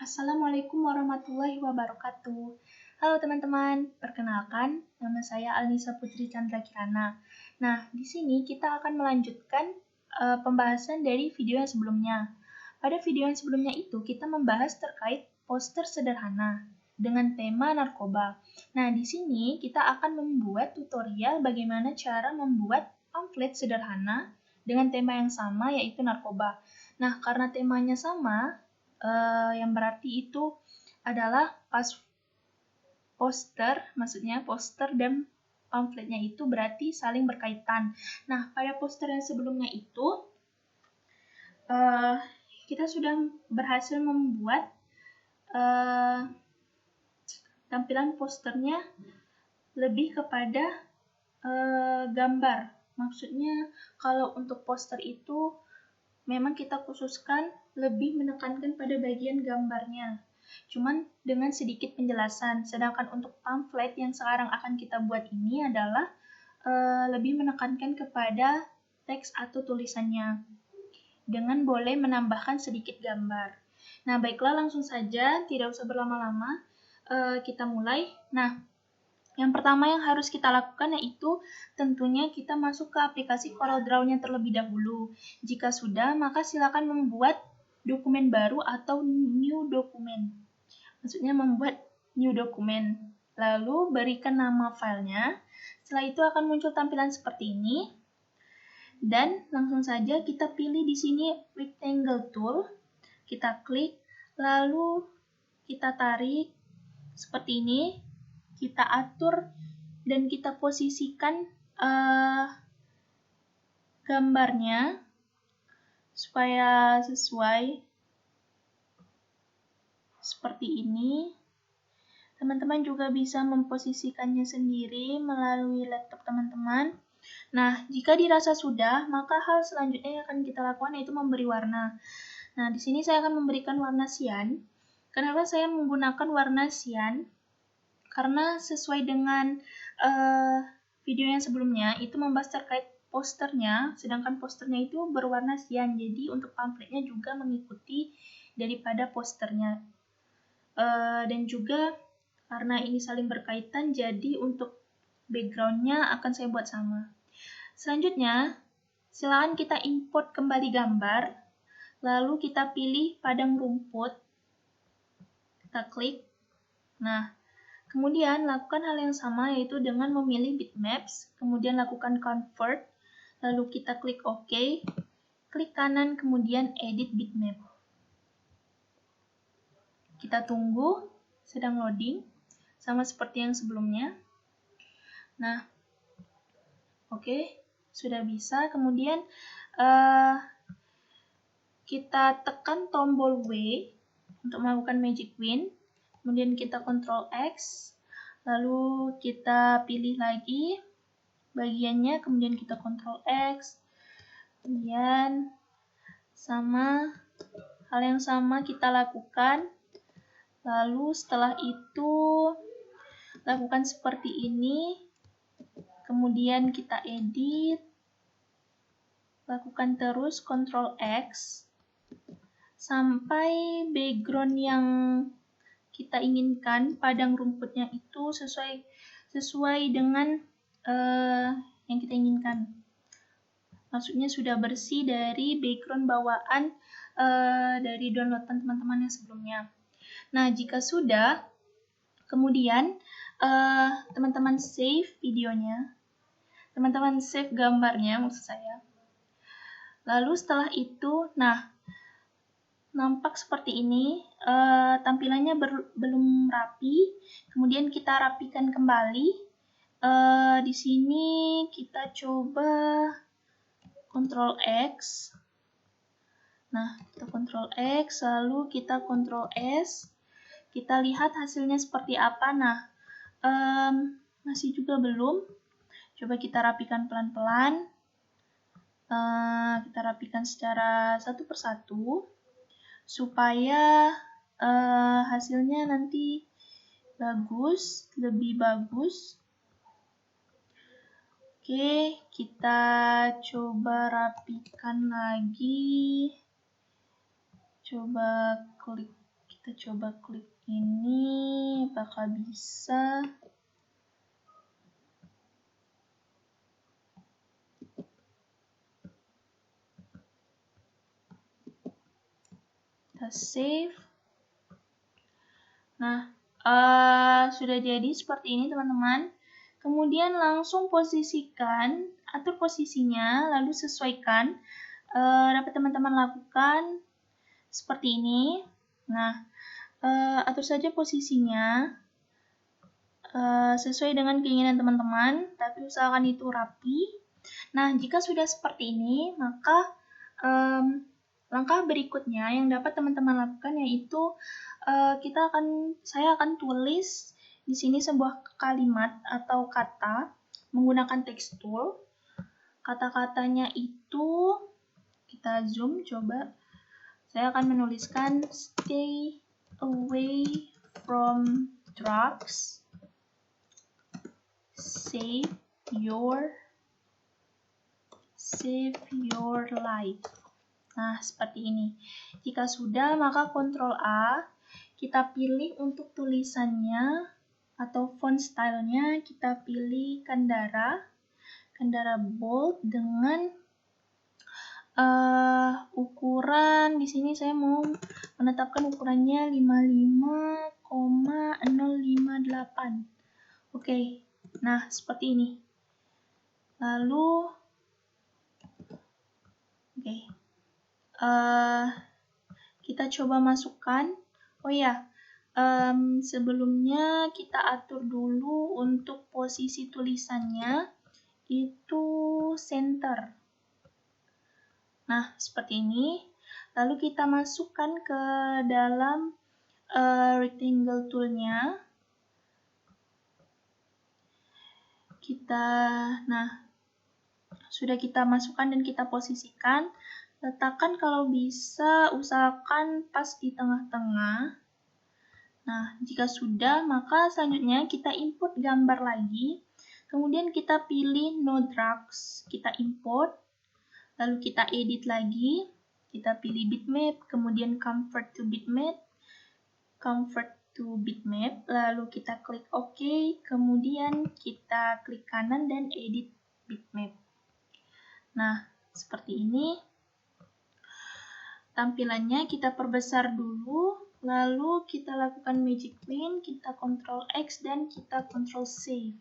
Assalamualaikum warahmatullahi wabarakatuh. Halo teman-teman, perkenalkan nama saya Alnisa Putri Chandra Kirana. Nah, di sini kita akan melanjutkan pembahasan dari video yang sebelumnya. Pada video yang sebelumnya itu kita membahas terkait poster sederhana dengan tema narkoba. Nah, di sini kita akan membuat tutorial bagaimana cara membuat pamflet sederhana dengan tema yang sama yaitu narkoba. Nah, karena temanya sama, yang berarti itu adalah maksudnya poster dan pamfletnya itu berarti saling berkaitan. Nah, pada poster yang sebelumnya itu kita sudah berhasil membuat tampilan posternya lebih kepada gambar. Maksudnya kalau untuk poster itu memang kita khususkan lebih menekankan pada bagian gambarnya, cuman dengan sedikit penjelasan. Sedangkan untuk pamflet yang sekarang akan kita buat ini adalah lebih menekankan kepada teks atau tulisannya, dengan boleh menambahkan sedikit gambar. Nah, baiklah, langsung saja, tidak usah berlama-lama, kita mulai. Nah, yang pertama yang harus kita lakukan yaitu tentunya kita masuk ke aplikasi CorelDRAW-nya terlebih dahulu. Jika sudah, maka silakan membuat dokumen baru atau new document. Maksudnya membuat new document. Lalu berikan nama filenya. Setelah itu akan muncul tampilan seperti ini. Dan langsung saja kita pilih di sini rectangle tool. Kita klik, lalu kita tarik seperti ini. Kita atur dan kita posisikan gambarnya supaya sesuai seperti ini. Teman-teman juga bisa memposisikannya sendiri melalui laptop teman-teman. Nah, jika dirasa sudah, maka hal selanjutnya yang akan kita lakukan yaitu memberi warna. Nah, di sini saya akan memberikan warna cyan. Kenapa saya menggunakan warna cyan? Karena sesuai dengan video yang sebelumnya itu membahas terkait posternya, sedangkan posternya itu berwarna cyan, jadi untuk pamfletnya juga mengikuti daripada posternya. Dan juga karena ini saling berkaitan, jadi untuk backgroundnya akan saya buat sama. Selanjutnya, silakan kita import kembali gambar, lalu kita pilih padang rumput, kita klik. Nah, kemudian lakukan hal yang sama yaitu dengan memilih bitmaps, kemudian lakukan convert, lalu kita klik OK, klik kanan, kemudian edit bitmap. Kita tunggu, sedang loading, sama seperti yang sebelumnya. Nah, oke, sudah bisa. Kemudian kita tekan tombol W untuk melakukan magic wand. Kemudian kita Ctrl X, lalu kita pilih lagi bagiannya, kemudian kita Ctrl X, kemudian hal yang sama kita lakukan. Lalu setelah itu lakukan seperti ini, kemudian kita edit, lakukan terus Ctrl X sampai background yang kita inginkan, padang rumputnya itu sesuai dengan yang kita inginkan. Maksudnya sudah bersih dari background bawaan dari downloadan teman-teman yang sebelumnya. Nah, jika sudah, kemudian teman-teman save videonya, teman-teman save gambarnya maksud saya. Lalu setelah itu, nah, nampak seperti ini, tampilannya belum rapi. Kemudian kita rapikan kembali. Di sini kita coba Ctrl X. Nah, kita Ctrl X, lalu kita Ctrl S. Kita lihat hasilnya seperti apa. Nah, masih juga belum. Coba kita rapikan pelan-pelan. Kita rapikan secara satu persatu supaya hasilnya nanti lebih bagus. Oke, kita coba rapikan lagi. Coba Kita coba klik ini, apakah bisa? Kita save. Nah, sudah jadi seperti ini teman-teman. Kemudian langsung posisikan, atur posisinya, lalu sesuaikan. Dapat teman-teman lakukan seperti ini. Nah, atur saja posisinya sesuai dengan keinginan teman-teman, tapi usahakan itu rapi. Nah, jika sudah seperti ini, maka langkah berikutnya yang dapat teman-teman lakukan yaitu saya akan tulis di sini sebuah kalimat atau kata menggunakan text tool. Kata-katanya itu kita zoom coba. Saya akan menuliskan stay away from drugs, save your life. Nah, seperti ini. Jika sudah, maka Ctrl A, kita pilih untuk tulisannya atau font stylenya, kita pilih Kandara bold dengan ukuran, di sini saya mau menetapkan ukurannya 55,058. Oke, nah seperti ini. Lalu, kita coba masukkan. Oh ya, sebelumnya kita atur dulu untuk posisi tulisannya itu center. Nah, seperti ini. Lalu kita masukkan ke dalam rectangle tool-nya. Sudah kita masukkan dan kita posisikan. Letakkan kalau bisa, usahakan pas di tengah-tengah. Nah, jika sudah, maka selanjutnya kita import gambar lagi. Kemudian kita pilih no drugs, kita import. Lalu kita edit lagi. Kita pilih bitmap, kemudian convert to bitmap. Lalu kita klik OK. Kemudian kita klik kanan dan edit bitmap. Nah, seperti ini. Tampilannya kita perbesar dulu, lalu kita lakukan magic wand, kita Ctrl X dan kita Ctrl Save.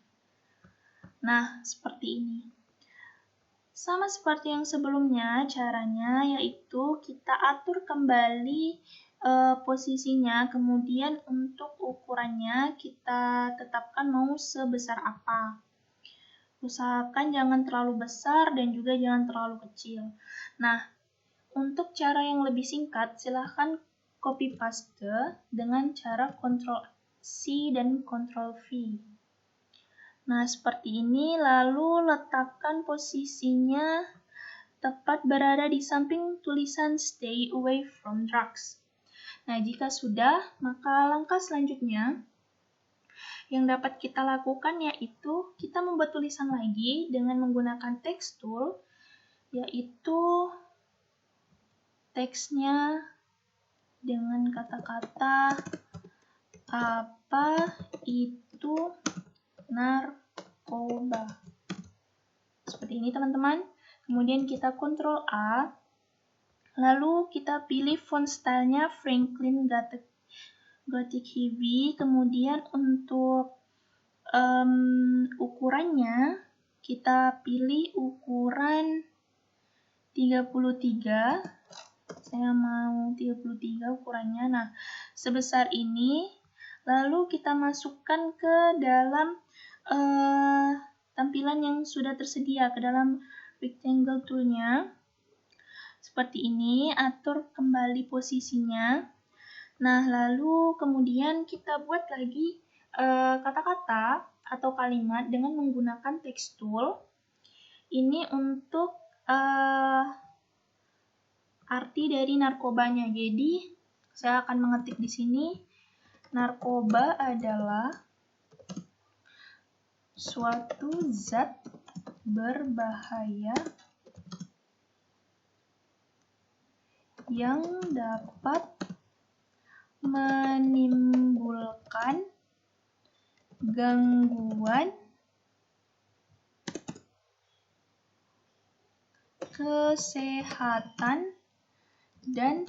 Nah, seperti ini. Sama seperti yang sebelumnya, caranya yaitu kita atur kembali posisinya, kemudian untuk ukurannya kita tetapkan mau sebesar apa. Usahakan jangan terlalu besar dan juga jangan terlalu kecil. Nah, untuk cara yang lebih singkat, silahkan copy paste dengan cara Ctrl C dan Ctrl V. Nah, seperti ini, lalu letakkan posisinya tepat berada di samping tulisan stay away from drugs. Nah, jika sudah, maka langkah selanjutnya yang dapat kita lakukan yaitu kita membuat tulisan lagi dengan menggunakan text tool, yaitu teksnya dengan kata-kata apa itu narkoba. Seperti ini teman-teman. Kemudian kita Ctrl A. Lalu kita pilih font stylenya Franklin Gothic Heavy. Kemudian untuk ukurannya kita pilih ukuran 33. Saya mau 33 ukurannya. Nah, sebesar ini. Lalu kita masukkan ke dalam tampilan yang sudah tersedia, ke dalam rectangle tool-nya. Seperti ini, atur kembali posisinya. Nah, lalu kemudian kita buat lagi kata-kata atau kalimat dengan menggunakan text tool. Ini untuk arti dari narkobanya. Jadi, saya akan mengetik di sini, narkoba adalah suatu zat berbahaya yang dapat menimbulkan gangguan kesehatan dan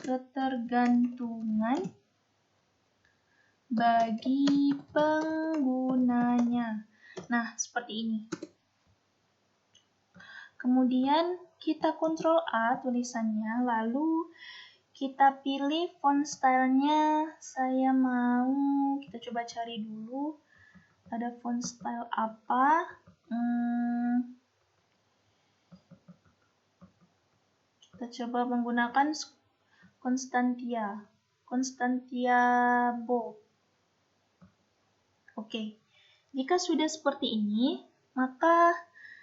ketergantungan bagi penggunanya. Nah, seperti ini. Kemudian kita Ctrl A tulisannya, lalu kita pilih font stylenya. Saya mau, kita coba cari dulu ada font style apa. Kita coba menggunakan Constantia Bold. Oke, jika sudah seperti ini, maka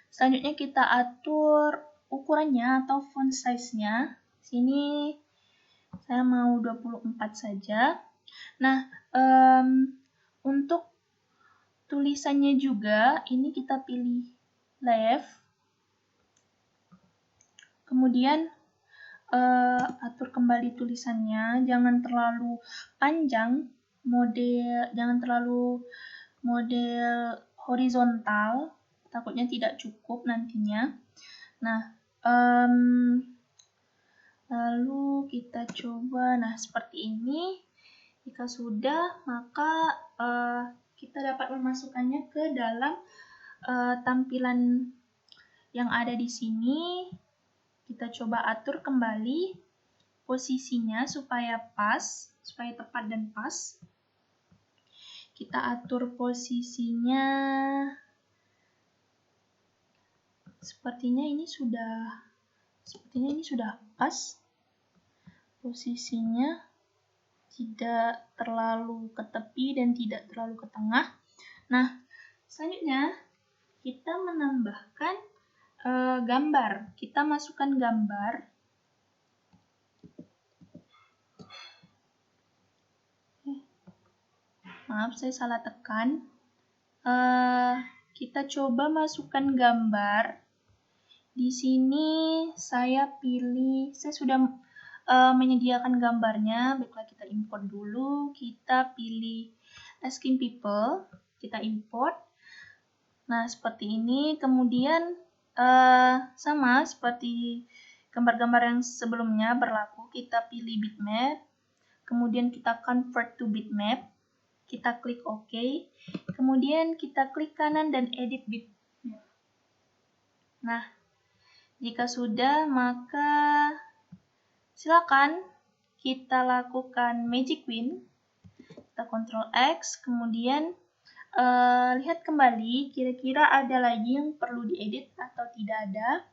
selanjutnya kita atur ukurannya atau font size-nya. Sini saya mau 24 saja. Nah, untuk tulisannya juga, ini kita pilih left. Kemudian atur kembali tulisannya, jangan terlalu panjang, jangan terlalu model horizontal, takutnya tidak cukup nantinya. Nah, lalu kita coba, nah seperti ini. Jika sudah, maka kita dapat memasukkannya ke dalam tampilan yang ada di sini. Kita coba atur kembali posisinya supaya pas, supaya tepat dan pas. Kita atur posisinya. Sepertinya ini sudah pas. Posisinya tidak terlalu ke tepi dan tidak terlalu ke tengah. Nah, selanjutnya kita menambahkan gambar. Kita masukkan gambar. Maaf, saya salah tekan. Kita coba masukkan gambar. Di sini saya sudah menyediakan gambarnya. Baiklah, kita import dulu. Kita pilih Asking People. Kita import. Nah, seperti ini. Kemudian sama seperti gambar-gambar yang sebelumnya berlaku, kita pilih bitmap, kemudian kita convert to bitmap, kita klik OK, kemudian kita klik kanan dan edit bitmap. Nah, jika sudah, maka silakan kita lakukan Magic Wand, kita Ctrl X, kemudian lihat kembali, kira-kira ada lagi yang perlu diedit atau tidak ada.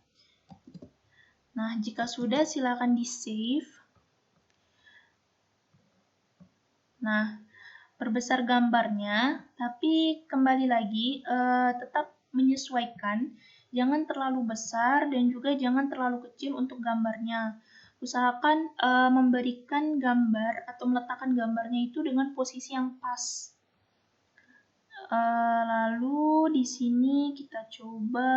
Nah, jika sudah, silakan di-save. Nah, perbesar gambarnya, tapi kembali lagi, tetap menyesuaikan. Jangan terlalu besar dan juga jangan terlalu kecil untuk gambarnya. Usahakan memberikan gambar atau meletakkan gambarnya itu dengan posisi yang pas. Lalu di sini kita coba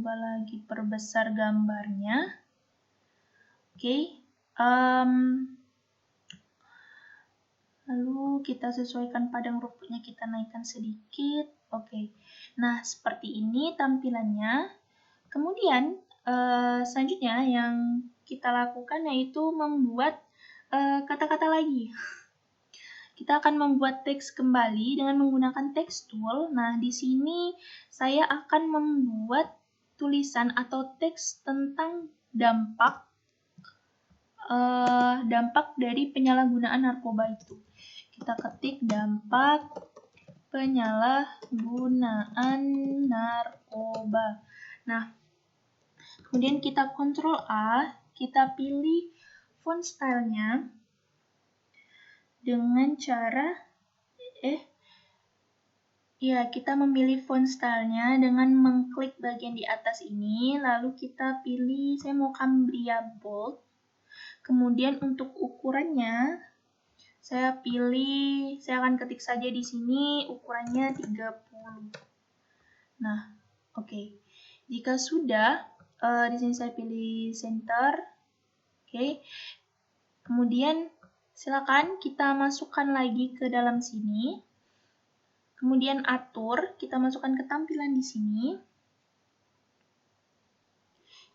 lagi perbesar gambarnya. Oke. Lalu kita sesuaikan padang rumputnya, kita naikkan sedikit. Oke. Nah, seperti ini tampilannya. Kemudian selanjutnya yang kita lakukan yaitu membuat kata-kata lagi. Kita akan membuat teks kembali dengan menggunakan text tool. Nah, di sini saya akan membuat tulisan atau teks tentang dampak dari penyalahgunaan narkoba itu. Kita ketik dampak penyalahgunaan narkoba. Nah, kemudian kita Ctrl A, kita pilih font stylenya dengan cara kita memilih font stylenya dengan mengklik bagian di atas ini, lalu kita pilih, saya mau Cambria Bold. Kemudian untuk ukurannya, saya akan ketik saja di sini ukurannya 30. Nah, oke. Jika sudah, Di sini saya pilih center. Oke. Kemudian silakan kita masukkan lagi ke dalam sini. Kemudian atur, kita masukkan ke tampilan di sini.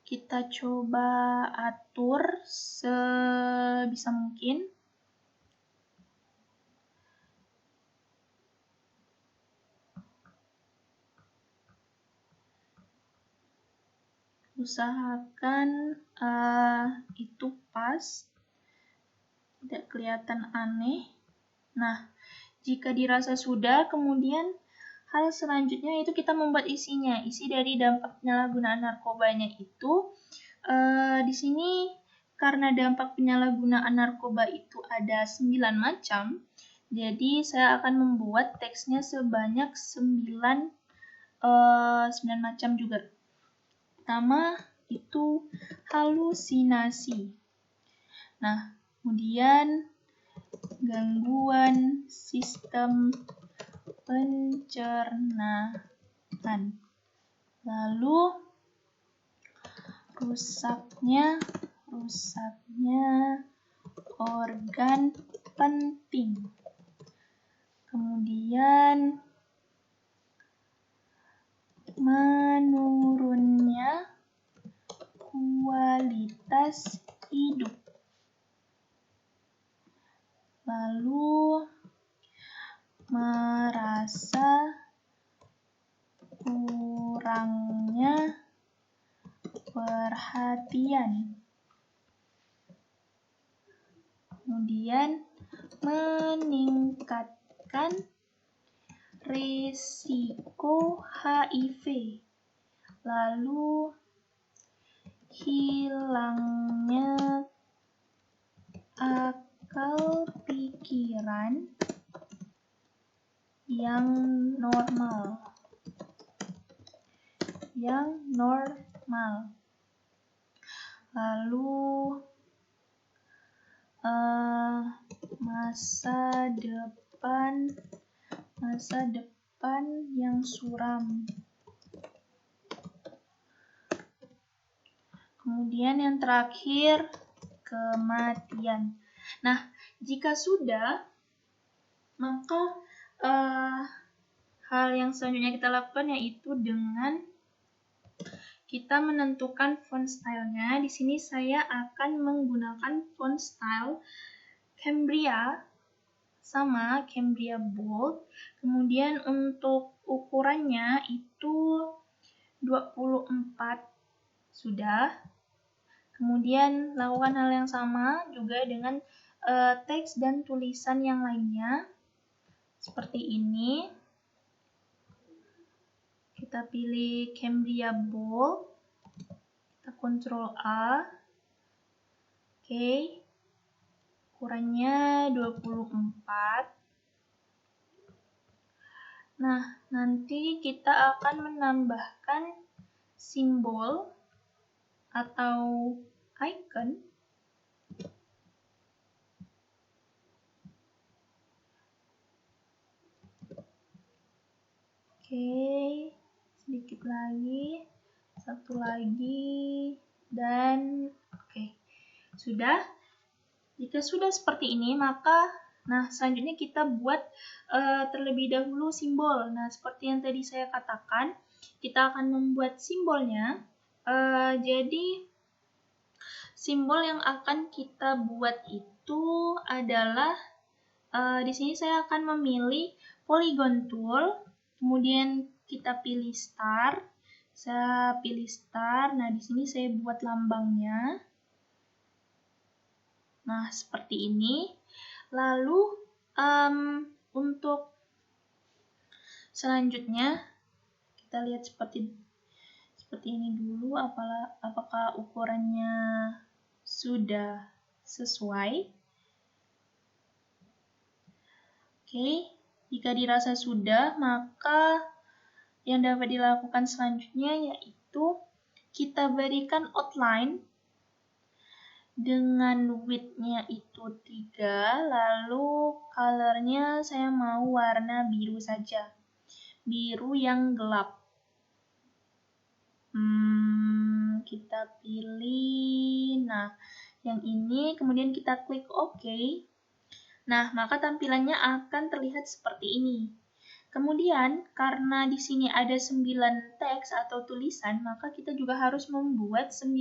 Kita coba atur sebisa mungkin. Usahakan itu pas, tidak kelihatan aneh. Nah, jika dirasa sudah, kemudian hal selanjutnya itu kita membuat isinya. Isi dari dampak penyalahgunaan narkobanya itu di sini karena dampak penyalahgunaan narkoba itu ada 9 macam, jadi saya akan membuat teksnya sebanyak 9 macam juga. Pertama itu halusinasi. Nah, kemudian gangguan sistem pencernaan. Lalu rusaknya organ penting. Kemudian menurunnya kualitas hidup. Lalu merasa kurangnya perhatian. Kemudian meningkatkan risiko HIV, lalu hilangnya akal pikiran yang normal. Lalu masa depan yang suram. Kemudian yang terakhir, kematian. Nah, jika sudah, maka hal yang selanjutnya kita lakukan yaitu dengan kita menentukan font style-nya. Di sini saya akan menggunakan font style Cambria sama Cambria Bold. Kemudian untuk ukurannya itu 24 sudah. Kemudian lakukan hal yang sama juga dengan teks dan tulisan yang lainnya. Seperti ini. Kita pilih Cambria Bold. Kita Ctrl A. Oke. Ukurannya 24. Nah, nanti kita akan menambahkan simbol atau icon. Oke, sedikit lagi, satu lagi, dan oke, sudah. Jika sudah seperti ini, maka selanjutnya kita buat terlebih dahulu simbol. Nah, seperti yang tadi saya katakan, kita akan membuat simbolnya. Jadi, simbol yang akan kita buat itu adalah di sini saya akan memilih polygon tool, kemudian kita pilih star. Saya pilih star. Nah, di sini saya buat lambangnya. Nah, seperti ini. Lalu untuk selanjutnya kita lihat seperti ini dulu, apakah ukurannya sudah sesuai. Oke, jika dirasa sudah, maka yang dapat dilakukan selanjutnya yaitu kita berikan outline dengan width-nya itu 3, lalu color-nya saya mau warna biru saja. Biru yang gelap. kita pilih. Nah, yang ini kemudian kita klik OK. Nah, maka tampilannya akan terlihat seperti ini. Kemudian, karena di sini ada 9 teks atau tulisan, maka kita juga harus membuat 9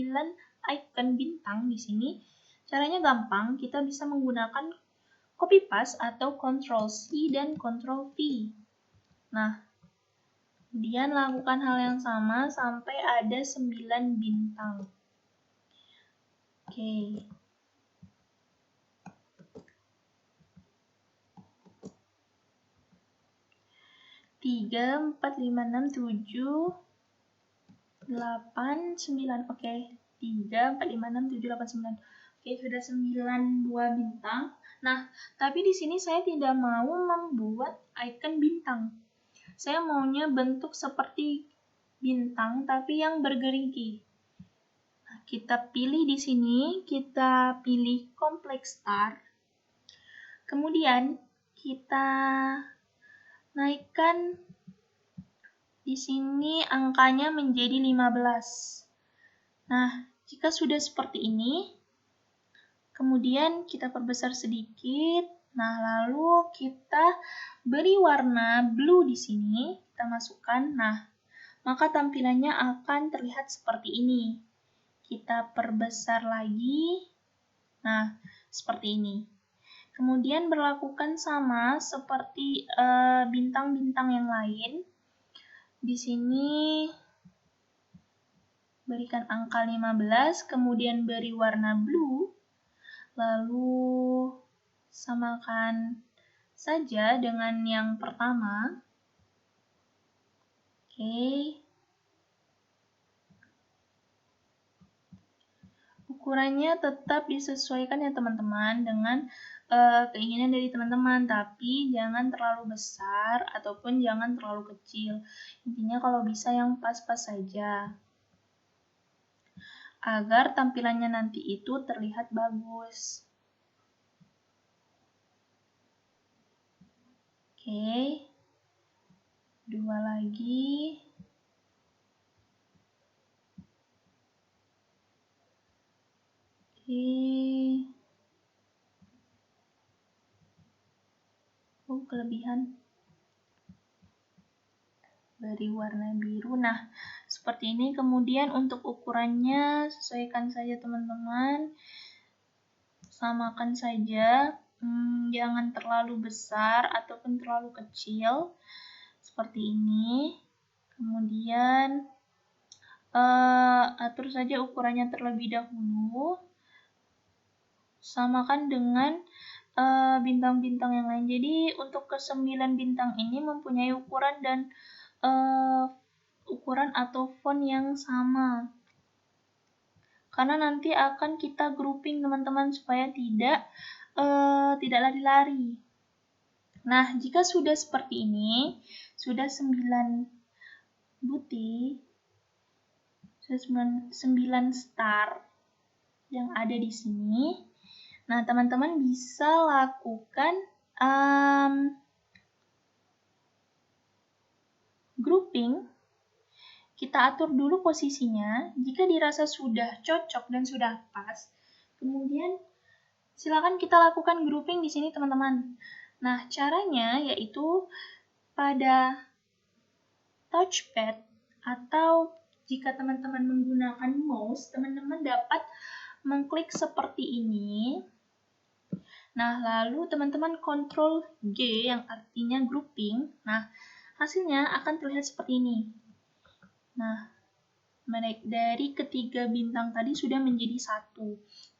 icon bintang di sini. Caranya gampang, kita bisa menggunakan copy paste atau Ctrl+C dan Ctrl+V. Nah, kemudian lakukan hal yang sama sampai ada 9 bintang. Oke. 3, 4, 5, 6, 7, 8, 9. Oke, 3, 4, 5, 6, 7, 8, 9. Oke, sudah 9 buah bintang. Nah, tapi di sini saya tidak mau membuat icon bintang. Saya maunya bentuk seperti bintang, tapi yang bergerigi. Nah, kita pilih di sini, kita pilih Complex Star. Kemudian, kita naikkan di sini angkanya menjadi 15. Nah, jika sudah seperti ini, kemudian kita perbesar sedikit. Nah, lalu kita beri warna blue di sini, kita masukkan. Nah, maka tampilannya akan terlihat seperti ini. Kita perbesar lagi. Nah, seperti ini. Kemudian berlakukan sama seperti bintang-bintang yang lain. Di sini berikan angka 15, kemudian beri warna blue, lalu samakan saja dengan yang pertama. Oke. Ukurannya tetap disesuaikan ya teman-teman dengan keinginan dari teman-teman, tapi jangan terlalu besar ataupun jangan terlalu kecil. Intinya kalau bisa yang pas-pas saja, agar tampilannya nanti itu terlihat bagus. Oke, 2 lagi. Oke. Oh, kelebihan. Beri warna biru. Nah, seperti ini. Kemudian untuk ukurannya sesuaikan saja teman-teman. Samakan saja. Jangan terlalu besar ataupun terlalu kecil. Seperti ini. Kemudian atur saja ukurannya terlebih dahulu. Samakan dengan bintang-bintang yang lain. Jadi untuk ke-9 bintang ini mempunyai ukuran dan ukuran atau font yang sama. Karena nanti akan kita grouping teman-teman supaya tidak lari-lari. Nah, jika sudah seperti ini, sudah 9 buti, sudah 9 star yang ada di sini. Nah, teman-teman bisa lakukan grouping. Kita atur dulu posisinya. Jika dirasa sudah cocok dan sudah pas, kemudian silakan kita lakukan grouping di sini, teman-teman. Nah, caranya yaitu pada touchpad atau jika teman-teman menggunakan mouse, teman-teman dapat mengklik seperti ini. Nah, lalu teman-teman Ctrl G yang artinya grouping. Nah, hasilnya akan terlihat seperti ini. Nah, dari ketiga bintang tadi sudah menjadi 1.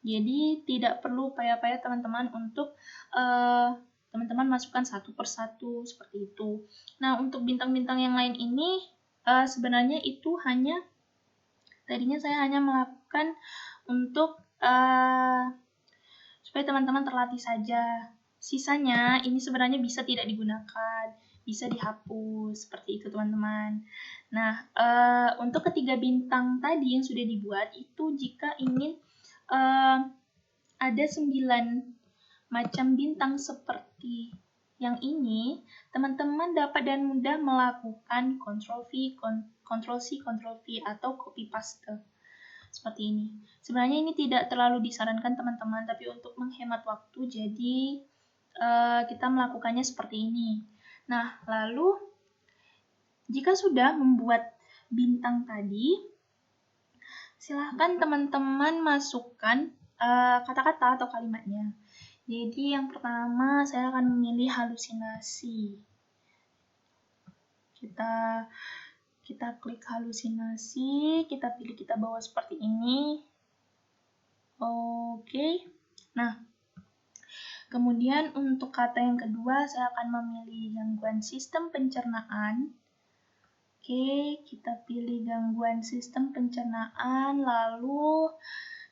Jadi, tidak perlu payah-payah teman-teman untuk teman-teman masukkan satu persatu seperti itu. Nah, untuk bintang-bintang yang lain ini sebenarnya itu tadinya saya hanya melakukan untuk supaya teman-teman terlatih saja. Sisanya ini sebenarnya bisa tidak digunakan, bisa dihapus, seperti itu teman-teman. Nah, untuk ketiga bintang tadi yang sudah dibuat, itu jika ingin ada 9 macam bintang seperti yang ini, teman-teman dapat dan mudah melakukan Ctrl+V, Ctrl+C, Ctrl+V atau copy paste. seperti ini. Sebenarnya ini tidak terlalu disarankan teman-teman, tapi untuk menghemat waktu, jadi kita melakukannya seperti ini. Nah, lalu jika sudah membuat bintang tadi, silahkan teman-teman masukkan kata-kata atau kalimatnya. Jadi yang pertama saya akan memilih halusinasi. Kita klik halusinasi, kita pilih, kita bawa seperti ini. Oke. Nah, kemudian untuk kata yang kedua saya akan memilih gangguan sistem pencernaan. Oke, kita pilih gangguan sistem pencernaan, lalu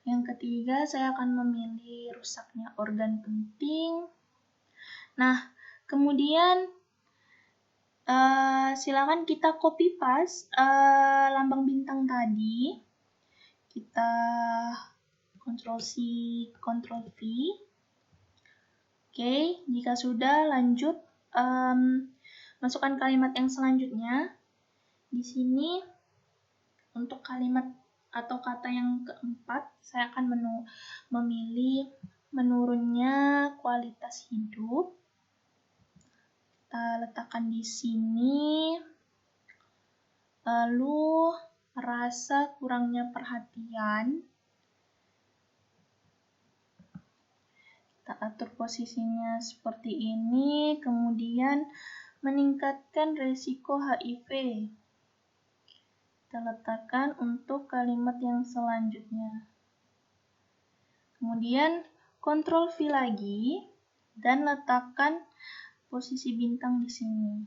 yang ketiga saya akan memilih rusaknya organ penting. Nah, kemudian silakan kita copy paste lambang bintang tadi. Kita Ctrl+C, Ctrl+V. Oke, jika sudah lanjut masukkan kalimat yang selanjutnya. Di sini untuk kalimat atau kata yang keempat, saya akan memilih menurunnya kualitas hidup. Kita letakkan di sini. Lalu rasa kurangnya perhatian. Kita atur posisinya seperti ini. Kemudian meningkatkan resiko HIV. Kita letakkan untuk kalimat yang selanjutnya. Kemudian Ctrl+V lagi dan letakkan posisi bintang di sini.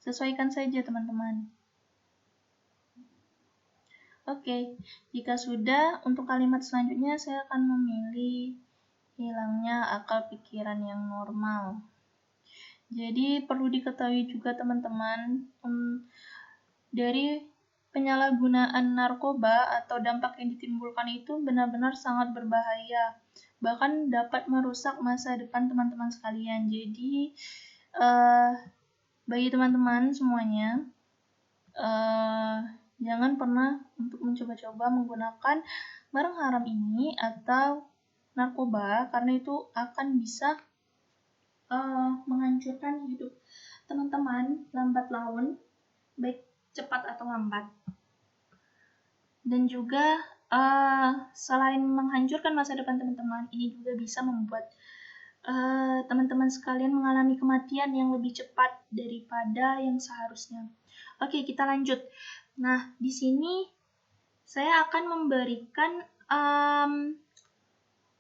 Sesuaikan saja teman-teman. Oke, jika sudah, untuk kalimat selanjutnya saya akan memilih hilangnya akal pikiran yang normal. Jadi perlu diketahui juga teman-teman, dari penyalahgunaan narkoba atau dampak yang ditimbulkan itu benar-benar sangat berbahaya, bahkan dapat merusak masa depan teman-teman sekalian. Jadi bagi teman-teman semuanya, jangan pernah untuk mencoba-coba menggunakan barang haram ini atau narkoba, karena itu akan bisa menghancurkan hidup teman-teman lambat laun, baik cepat atau lambat. Dan juga selain menghancurkan masa depan teman-teman, ini juga bisa membuat teman-teman sekalian mengalami kematian yang lebih cepat daripada yang seharusnya. Oke, kita lanjut. Nah, di sini saya akan memberikan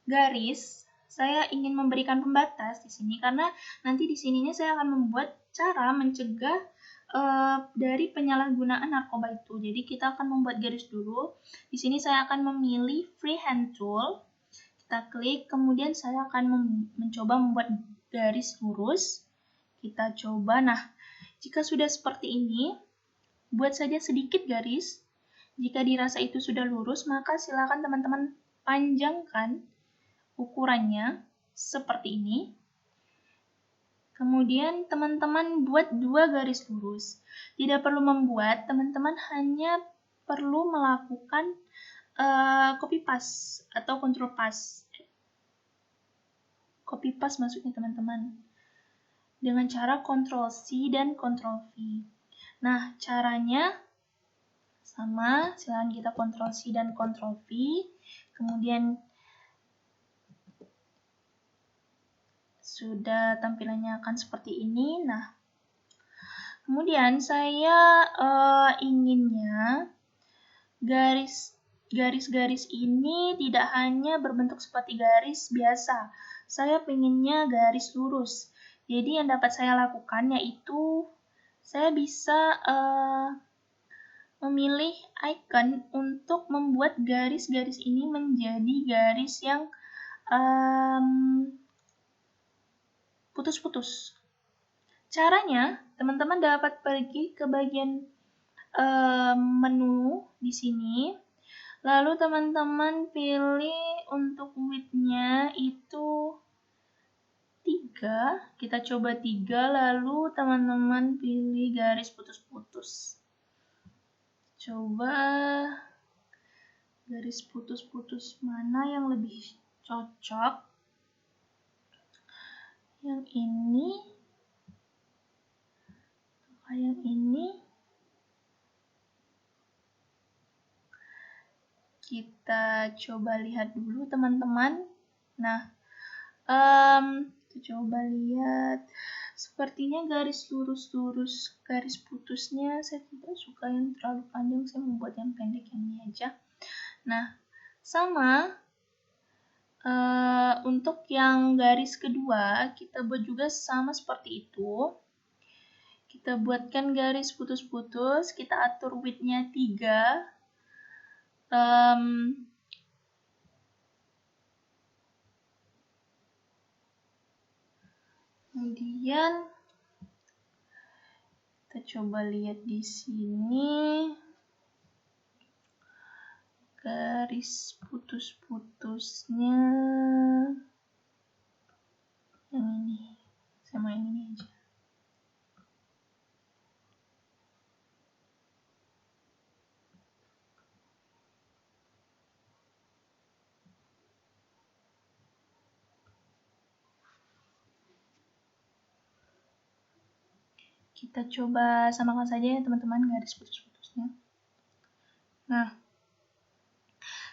garis. Saya ingin memberikan pembatas di sini karena nanti di sininya saya akan membuat cara mencegah dari penyalahgunaan narkoba itu. Jadi kita akan membuat garis dulu. Di sini saya akan memilih freehand tool. Kita klik, kemudian saya akan mencoba membuat garis lurus. Kita coba. Nah, jika sudah seperti ini, buat saja sedikit garis. Jika dirasa itu sudah lurus, maka silakan teman-teman panjangkan ukurannya seperti ini. Kemudian teman-teman buat 2 garis lurus. Tidak perlu membuat, teman-teman hanya perlu melakukan copy paste atau control paste. Copy paste maksudnya teman-teman. Dengan cara Ctrl+C dan Ctrl+V. Nah, caranya sama, silahkan kita Ctrl+C dan Ctrl+V. Kemudian sudah tampilannya akan seperti ini. Nah, kemudian saya inginnya garis-garis ini tidak hanya berbentuk seperti garis biasa. Saya pengennya garis lurus. Jadi yang dapat saya lakukan yaitu saya bisa memilih icon untuk membuat garis-garis ini menjadi garis yang putus-putus. Caranya, teman-teman dapat pergi ke bagian menu di sini. Lalu teman-teman pilih untuk width-nya itu 3. Kita coba 3, lalu teman-teman pilih garis putus-putus. Coba garis putus-putus mana yang lebih cocok. Yang ini, yang ini. Kita coba lihat dulu teman-teman. Nah, kita coba lihat. Sepertinya garis lurus-lurus, garis putusnya saya tidak suka yang terlalu panjang, saya membuat yang pendek yang ini aja. Nah, sama untuk yang garis kedua, kita buat juga sama seperti itu. Kita buatkan garis putus-putus, kita atur width-nya 3. Kemudian kita coba lihat di sini garis putus-putusnya yang ini, sama yang ini aja. Kita coba samakan saja ya teman-teman garis putus-putusnya. Nah,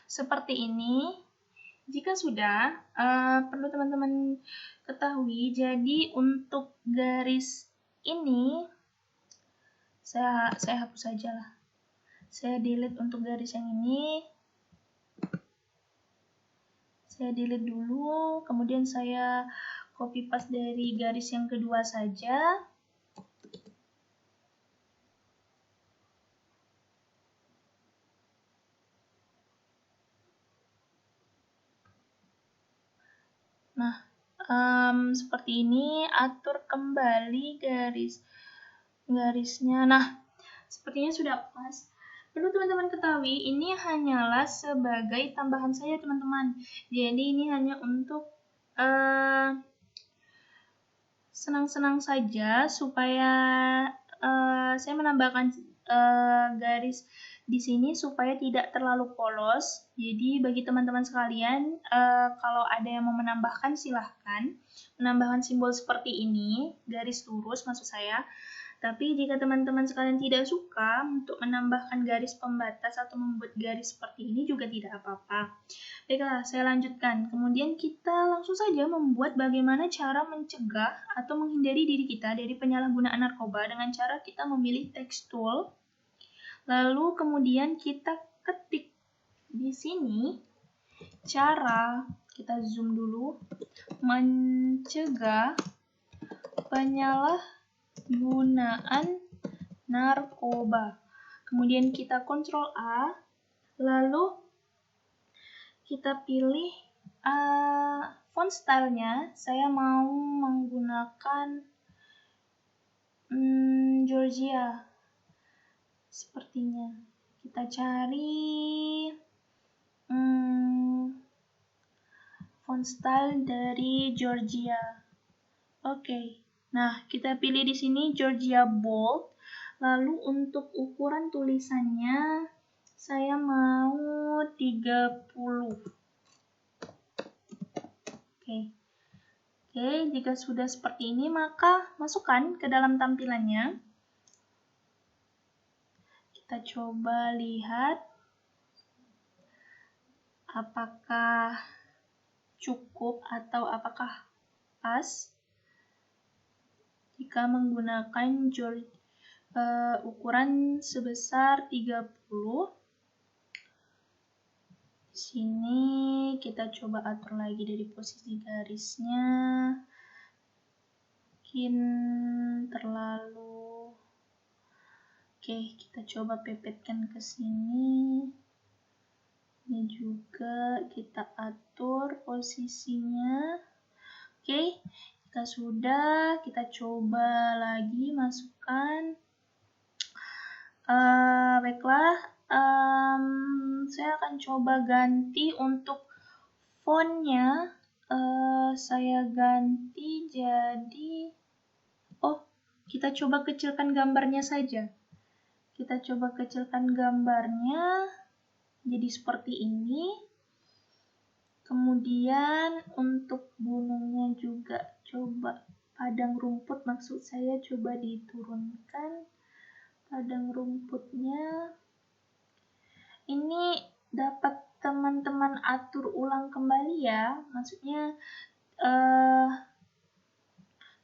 seperti ini. Jika sudah, perlu teman-teman ketahui, jadi untuk garis ini, saya hapus saja lah. Saya delete untuk garis yang ini. Saya delete dulu, kemudian saya copy paste dari garis yang kedua saja. Nah, seperti ini, atur kembali garisnya. Nah, sepertinya sudah pas. Perlu teman-teman ketahui, ini hanyalah sebagai tambahan saja teman-teman. Jadi ini hanya untuk senang-senang saja supaya saya menambahkan garis di sini supaya tidak terlalu polos. Jadi bagi teman-teman sekalian, kalau ada yang mau menambahkan silahkan menambahkan simbol seperti ini, garis lurus maksud saya. Tapi jika teman-teman sekalian tidak suka untuk menambahkan garis pembatas atau membuat garis seperti ini juga tidak apa-apa. Baiklah, saya lanjutkan. Kemudian kita langsung saja membuat bagaimana cara mencegah atau menghindari diri kita dari penyalahgunaan narkoba dengan cara kita memilih text tool. Lalu kemudian kita ketik di sini cara, kita zoom dulu, mencegah penyalahgunaan narkoba. Kemudian kita Ctrl A, lalu kita pilih font stylenya. Saya mau menggunakan Georgia. Sepertinya kita cari font style dari Georgia. Oke. Nah, kita pilih di sini Georgia Bold. Lalu untuk ukuran tulisannya saya mau 30. Oke, jika sudah seperti ini maka masukkan ke dalam tampilannya. Kita coba lihat apakah cukup atau apakah pas jika menggunakan ukuran sebesar 30. Di sini kita coba atur lagi dari posisi garisnya. Mungkin terlalu. Oke, kita coba pepetkan ke sini. Ini juga kita atur posisinya. Oke, jika sudah, kita coba lagi masukkan. Baiklah, saya akan coba ganti untuk fontnya. Saya ganti jadi, kita coba kecilkan gambarnya saja. Kita coba kecilkan gambarnya jadi seperti ini. Kemudian untuk gunungnya juga coba padang rumput, maksud saya coba diturunkan padang rumputnya. Ini dapat teman-teman atur ulang kembali ya, maksudnya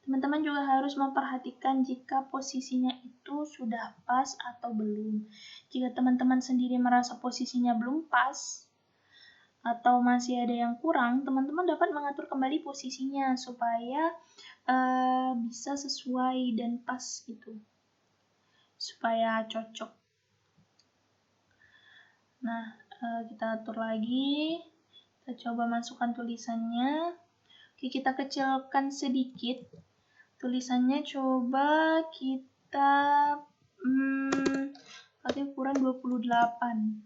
teman-teman juga harus memperhatikan jika posisinya itu sudah pas atau belum. Jika teman-teman sendiri merasa posisinya belum pas atau masih ada yang kurang, teman-teman dapat mengatur kembali posisinya supaya bisa sesuai dan pas gitu, supaya cocok. Nah, kita atur lagi, kita coba masukkan tulisannya. Oke, kita kecilkan sedikit tulisannya, coba kita pakai ukuran 28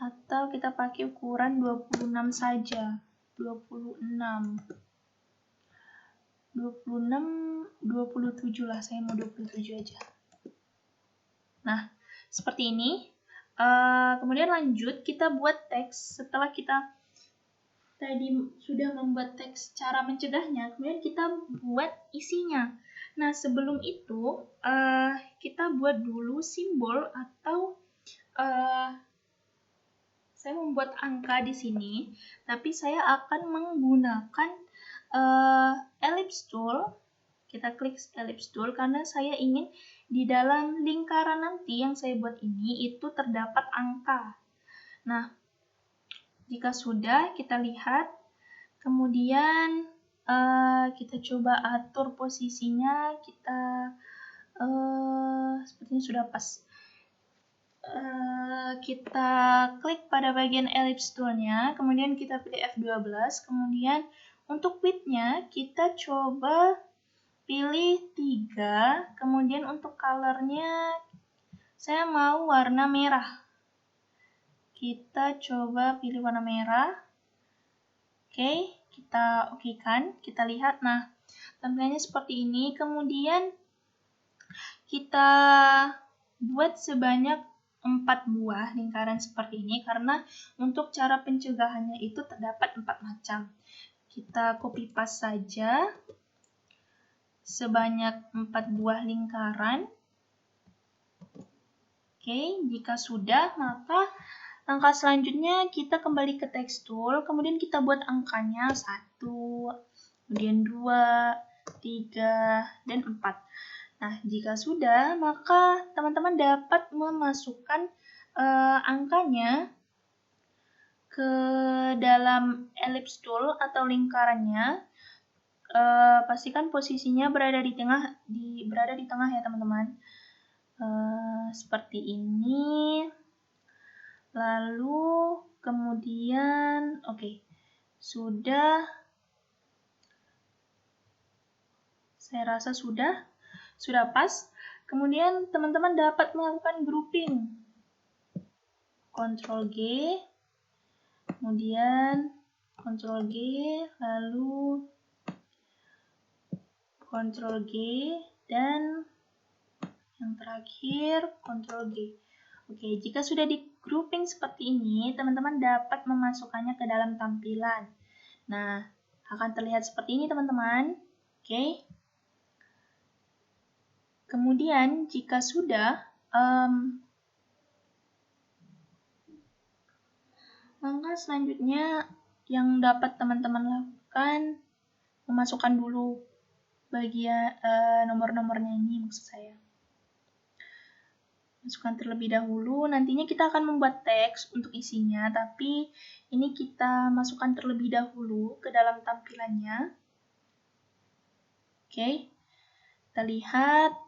atau kita pakai ukuran 26 saja. 26 27 lah, saya mau 27 aja. Nah, seperti ini. Kemudian lanjut kita buat teks. Setelah kita tadi sudah membuat teks cara mencegahnya, kemudian kita buat isinya. Nah, sebelum itu kita buat dulu simbol atau saya membuat angka di sini, tapi saya akan menggunakan ellipse tool. Kita klik ellipse tool karena saya ingin di dalam lingkaran nanti yang saya buat ini itu terdapat angka. Nah, jika sudah, kita lihat, kemudian kita coba atur posisinya, kita sepertinya sudah pas. Kita klik pada bagian ellipse tool-nya, kemudian kita pilih F12, kemudian untuk width-nya kita coba pilih 3, kemudian untuk color-nya saya mau warna merah. Kita coba pilih warna merah. Oke, kita okekan, kita lihat. Nah, tampilannya seperti ini. Kemudian kita buat sebanyak 4 buah lingkaran seperti ini karena untuk cara pencegahannya itu terdapat 4 macam. Kita copy paste saja sebanyak 4 buah lingkaran. Oke, jika sudah, maka langkah selanjutnya kita kembali ke text tool, kemudian kita buat angkanya 1, kemudian 2, 3, dan 4. Nah, jika sudah, maka teman-teman dapat memasukkan angkanya ke dalam ellipse tool atau lingkarannya. Pastikan posisinya berada di tengah ya teman-teman. Seperti ini. Lalu kemudian, oke, sudah. Saya rasa sudah pas. Kemudian teman-teman dapat melakukan grouping. Ctrl G, kemudian Ctrl G, lalu Ctrl G, dan yang terakhir Ctrl G. Oke, jika sudah di grouping seperti ini, teman-teman dapat memasukkannya ke dalam tampilan. Nah, akan terlihat seperti ini teman-teman. Oke. Kemudian jika sudah, langkah selanjutnya yang dapat teman-teman lakukan, memasukkan dulu bagian nomor-nomornya ini, maksud saya. Masukkan terlebih dahulu, nantinya kita akan membuat teks untuk isinya, tapi ini kita masukkan terlebih dahulu ke dalam tampilannya. Oke, kita lihat.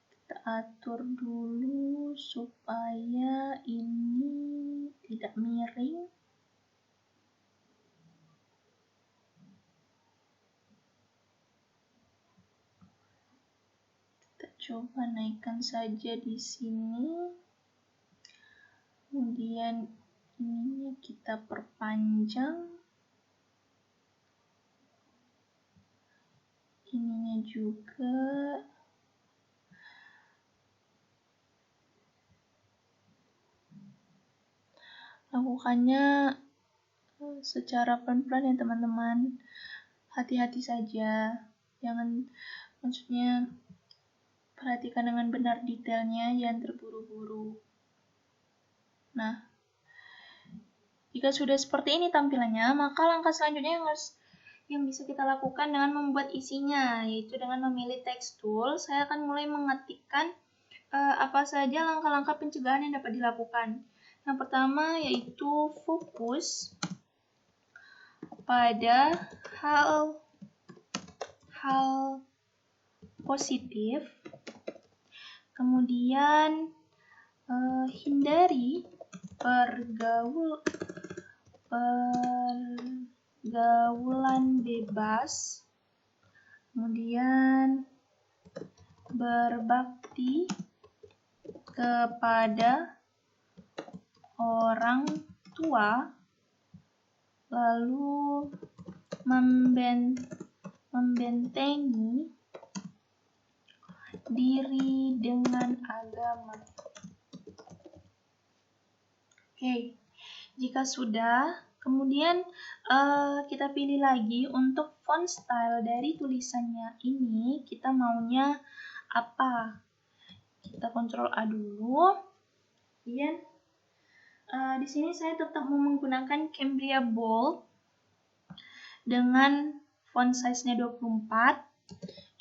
Kita atur dulu supaya ini tidak miring. Kita coba naikkan saja di sini. Kemudian ininya kita perpanjang. Ininya juga. lakukannya secara pelan-pelan ya teman-teman. Hati-hati saja, jangan, maksudnya perhatikan dengan benar detailnya, jangan terburu-buru. Nah, jika sudah seperti ini tampilannya, maka langkah selanjutnya yang bisa kita lakukan dengan membuat isinya, yaitu dengan memilih text tool. Saya akan mulai mengetikkan apa saja langkah-langkah pencegahan yang dapat dilakukan. Yang pertama yaitu fokus pada hal positif, kemudian hindari pergaulan bebas, kemudian berbakti kepada orang tua, lalu membentengi diri dengan agama. Oke, jika sudah, kemudian kita pilih lagi untuk font style dari tulisannya ini, kita maunya apa? Kita Ctrl A dulu. Kemudian di sini saya tetap mau menggunakan Cambria Bold dengan font size-nya 24.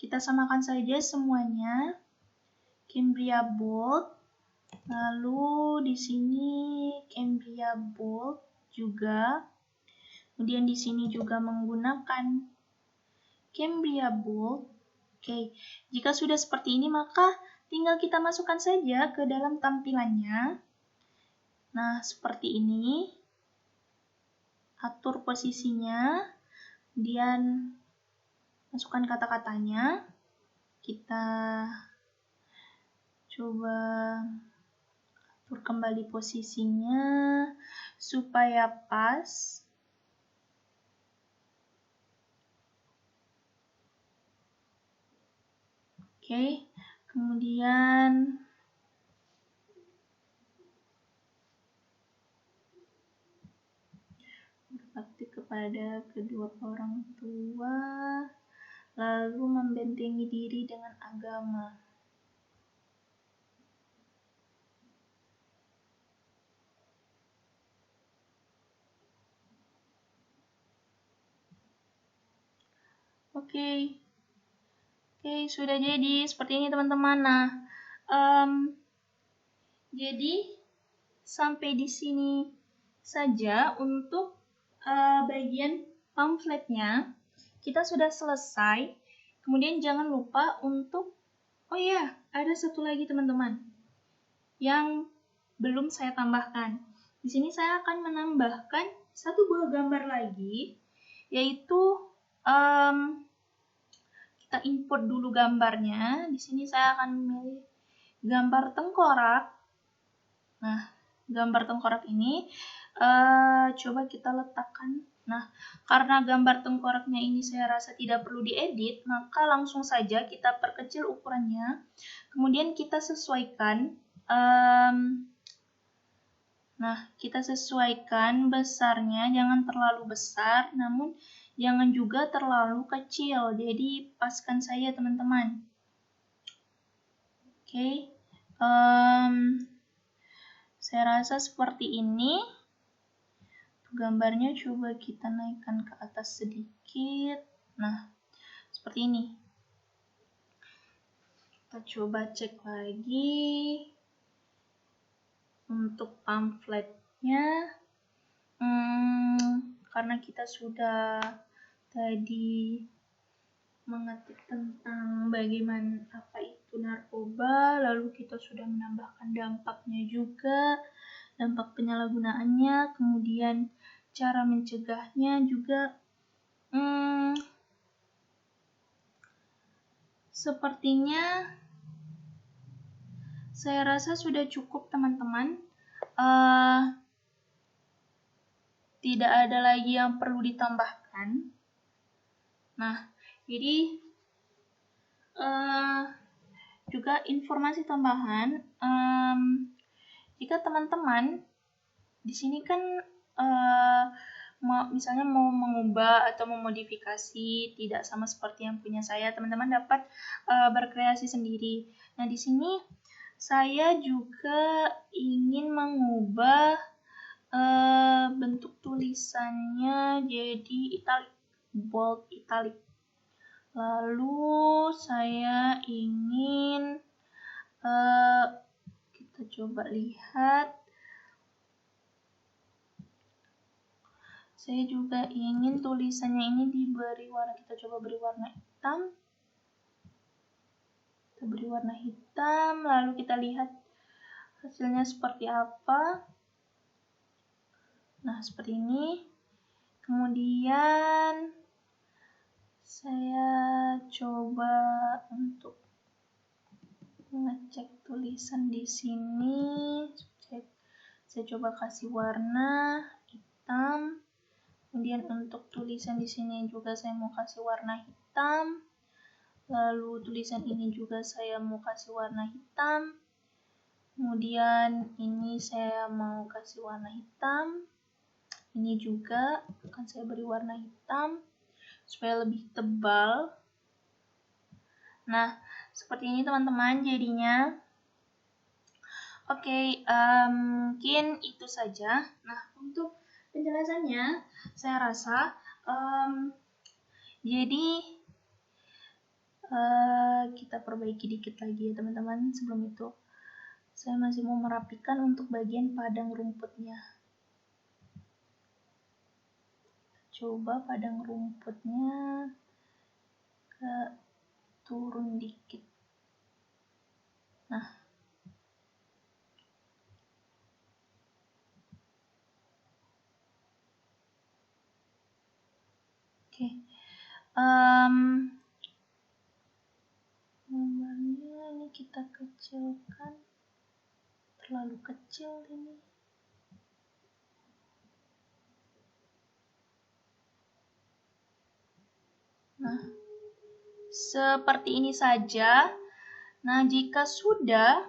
Kita samakan saja semuanya. Cambria Bold. Lalu di sini Cambria Bold juga. Kemudian di sini juga menggunakan Cambria Bold. Oke, jika sudah seperti ini maka tinggal kita masukkan saja ke dalam tampilannya. Nah, seperti ini. Atur posisinya, kemudian masukkan kata-katanya. Kita coba atur kembali posisinya supaya pas. Oke, kemudian berbakti kepada kedua orang tua, lalu membentengi diri dengan agama. Oke, sudah jadi seperti ini teman-teman. Nah, jadi sampai di sini saja untuk bagian pamfletnya. Kita sudah selesai. Kemudian jangan lupa untuk, oh ya, ada satu lagi teman-teman yang belum saya tambahkan. Di sini saya akan menambahkan satu buah gambar lagi, yaitu kita import dulu gambarnya. Di sini saya akan memilih gambar tengkorak. Nah, gambar tengkorak ini coba kita letakkan. Nah, karena gambar tengkoraknya ini saya rasa tidak perlu diedit, maka langsung saja kita perkecil ukurannya. Kemudian kita sesuaikan. Nah, kita sesuaikan besarnya, jangan terlalu besar, namun jangan juga terlalu kecil. Jadi paskan saja teman-teman. Oke. Saya rasa seperti ini. Gambarnya coba kita naikkan ke atas sedikit. Nah, seperti ini. Kita coba cek lagi. Untuk pamfletnya, karena kita sudah tadi mengetik tentang bagaimana apa itu narkoba, lalu kita sudah menambahkan dampaknya juga, dampak penyalahgunaannya, kemudian cara mencegahnya juga. Sepertinya saya rasa sudah cukup teman-teman. Tidak ada lagi yang perlu ditambahkan. Nah, jadi juga informasi tambahan, jika teman-teman di sini kan misalnya mau mengubah atau memodifikasi tidak sama seperti yang punya saya, teman-teman dapat berkreasi sendiri. Nah, di sini saya juga ingin mengubah bentuk tulisannya jadi italic, bold italic. Lalu saya ingin kita coba lihat. Saya juga ingin tulisannya ini diberi warna, kita coba beri warna hitam. Kita beri warna hitam, lalu kita lihat hasilnya seperti apa. Nah, seperti ini. Kemudian saya coba untuk mengecek tulisan di sini. Saya coba kasih warna hitam. Kemudian untuk tulisan di sini juga saya mau kasih warna hitam. Lalu tulisan ini juga saya mau kasih warna hitam. Kemudian ini saya mau kasih warna hitam. Ini juga akan saya beri warna hitam supaya lebih tebal. Nah, seperti ini teman-teman jadinya. Oke, mungkin itu saja. Nah, untuk penjelasannya saya rasa jadi kita perbaiki dikit lagi ya teman-teman. Sebelum itu saya masih mau merapikan untuk bagian padang rumputnya. Coba padang rumputnya turun dikit. Nah, oke. Gambarnya ini kita kecilkan, terlalu kecil ini. Nah, seperti ini saja. Nah, jika sudah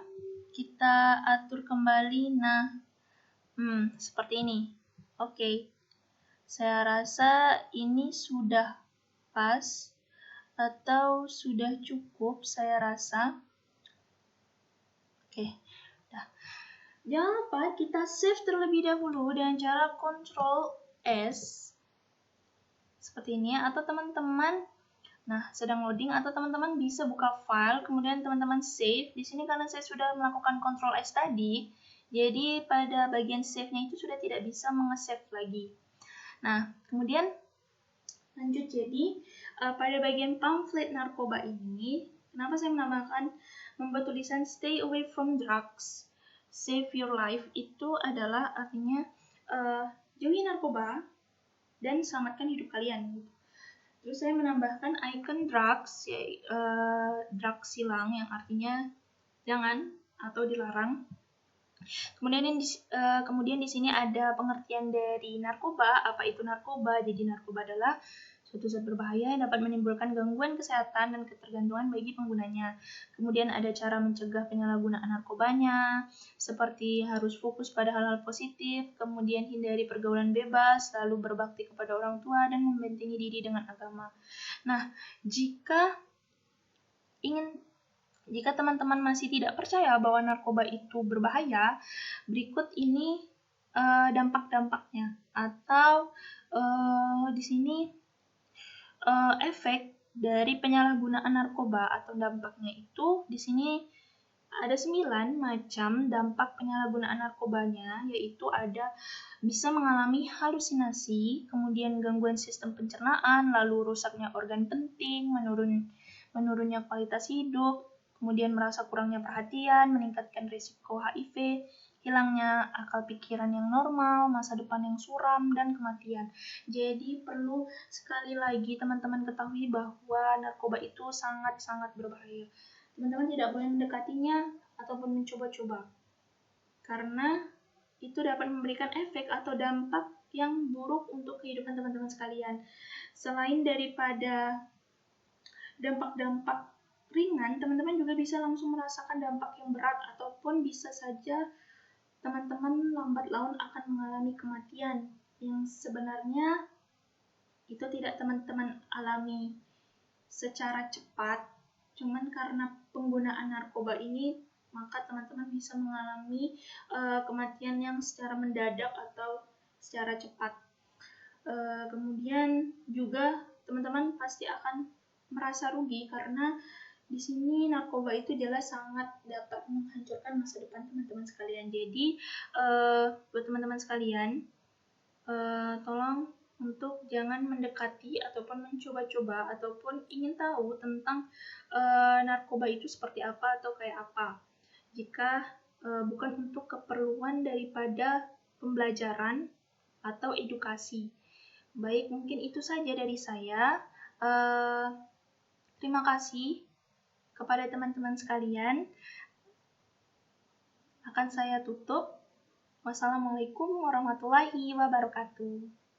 kita atur kembali. Nah, seperti ini. Oke. Saya rasa ini sudah pas atau sudah cukup, saya rasa. Oke. Nah, jangan lupa kita save terlebih dahulu dengan cara Ctrl S. Seperti ini, atau teman-teman sedang loading, atau teman-teman bisa buka file, kemudian teman-teman save. Di sini karena saya sudah melakukan Ctrl S tadi, jadi pada bagian save-nya itu sudah tidak bisa menge-save lagi. Nah, kemudian lanjut, jadi pada bagian pamflet narkoba ini, kenapa saya menambahkan membuat tulisan stay away from drugs, save your life, itu adalah artinya jauhi narkoba dan selamatkan hidup kalian. Terus saya menambahkan icon drugs, drugs silang, yang artinya jangan atau dilarang. Kemudian di sini ada pengertian dari narkoba. Apa itu narkoba? Jadi narkoba adalah suatu zat berbahaya yang dapat menimbulkan gangguan kesehatan dan ketergantungan bagi penggunanya. Kemudian ada cara mencegah penyalahgunaan narkobanya, seperti harus fokus pada hal-hal positif, kemudian hindari pergaulan bebas, lalu berbakti kepada orang tua, dan membentengi diri dengan agama. Nah, jika teman-teman masih tidak percaya bahwa narkoba itu berbahaya, berikut ini dampak-dampaknya, atau di sini efek dari penyalahgunaan narkoba atau dampaknya itu. Di sini ada 9 macam dampak penyalahgunaan narkobanya, yaitu ada bisa mengalami halusinasi, kemudian gangguan sistem pencernaan, lalu rusaknya organ penting, menurunnya kualitas hidup, kemudian merasa kurangnya perhatian, meningkatkan risiko HIV, hilangnya akal pikiran yang normal, masa depan yang suram, dan kematian. Jadi perlu sekali lagi teman-teman ketahui bahwa narkoba itu sangat-sangat berbahaya. Teman-teman tidak boleh mendekatinya ataupun mencoba-coba, karena itu dapat memberikan efek atau dampak yang buruk untuk kehidupan teman-teman sekalian. Selain daripada dampak-dampak ringan, teman-teman juga bisa langsung merasakan dampak yang berat, ataupun bisa saja teman-teman lambat laun akan mengalami kematian, yang sebenarnya itu tidak teman-teman alami secara cepat, cuman karena penggunaan narkoba ini, maka teman-teman bisa mengalami kematian yang secara mendadak atau secara cepat. Kemudian juga teman-teman pasti akan merasa rugi karena di sini narkoba itu jelas sangat dapat menghancurkan masa depan teman-teman sekalian. Jadi buat teman-teman sekalian, tolong untuk jangan mendekati ataupun mencoba-coba ataupun ingin tahu tentang narkoba itu seperti apa atau kayak apa. Jika bukan untuk keperluan daripada pembelajaran atau edukasi. Baik, mungkin itu saja dari saya. Terima kasih kepada teman-teman sekalian. Akan saya tutup. Wassalamualaikum warahmatullahi wabarakatuh.